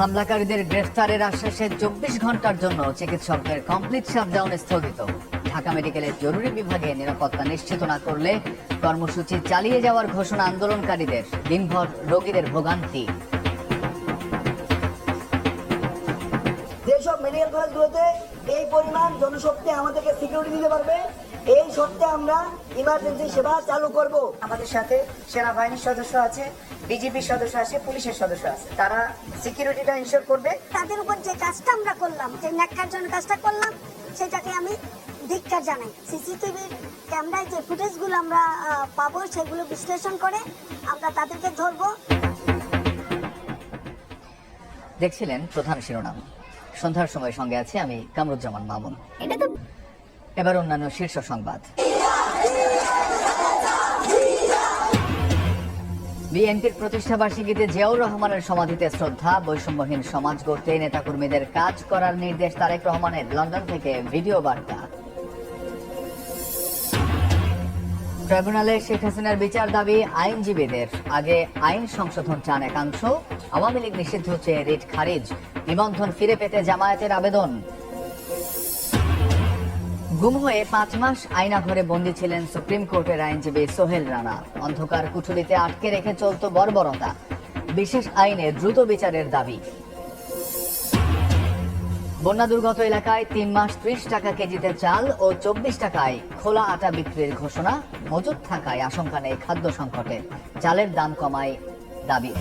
হামলাকারীদের গ্রেফতারের আশ্বাসে 24 ঘন্টার জন্য চিকিৎসকদের কমপ্লিট শাটডাউন স্থগিত। ঢাকা মেডিকেলের জরুরি বিভাগে নিরাপত্তা নিশ্চিত না করলে কর্মসূচি চালিয়ে যাওয়ার ঘোষণা আন্দোলনকারীদের। দিনভর রোগীদের ভোগান্তি। যেসব মেডিকেল কলেজগুলোতে এই পরিমাণ জনশক্তি আমাদেরকে সিকিউরিটি দিতে পারবে, এই সত্যি আমরা ইমার্জেন্সি সেবা চালু করব। আমাদের সাথে সেনাবাহিনীর সদস্য আছে, বিজিবির সদস্য আছে, পুলিশের সদস্য আছে, তারা সিকিউরিটিটা ইনশিওর করবে। তাদের উপর যে কাজটা আমরা করলাম, যে ন্যাক্কারজনক কাজটা করলাম, সেটাকে আমি ধিক্কার জানাই। সিসিটিভির ক্যামেরায় যে ফুটেজগুলো আমরা পাবো, সেগুলো বিশ্লেষণ করে আমরা তাদেরকে ধরবো। দেখছিলেন প্রধান শিরোনাম। সন্ধ্যার সময় সঙ্গে আছি আমি কামরুজ্জামান মামুন। এবার অন্যান্য শীর্ষ সংবাদ। বিএনপির প্রতিষ্ঠাবার্ষিকীতে জিয়াউর রহমানের সমাধিতে শ্রদ্ধা। বৈষম্যহীন সমাজ গড়তে নেতাকর্মীদের কাজ করার নির্দেশ তারেক রহমানের। লন্ডন থেকে ভিডিও বার্তা। ট্রাইব্যুনালে শেখ হাসিনার বিচার দাবি আইনজীবীদের। আগে আইন সংশোধন চান একাংশ। আওয়ামী লীগ নিষিদ্ধ চেয়ে রিট খারিজ। নিবন্ধন ফিরে পেতে জামায়াতের আবেদন। গুম হয়ে 5 মাস আয়নাঘরে বন্দী ছিলেন সুপ্রিম কোর্টের আইনজীবী সোহেল রানা। অন্ধকার কুঠুরিতে আটকে রেখে চলত বর্বরতা। বিশেষ আইনে দ্রুত বিচারের দাবি। বন্যা দুর্গত এলাকায় 3 মাস 30 টাকা কেজিতে চাল ও 24 টাকায় খোলা আটা বিক্রির ঘোষণা। মজুত থাকায় আশঙ্কা নেই খাদ্য সংকটের। চালের দাম কমায় দাবি।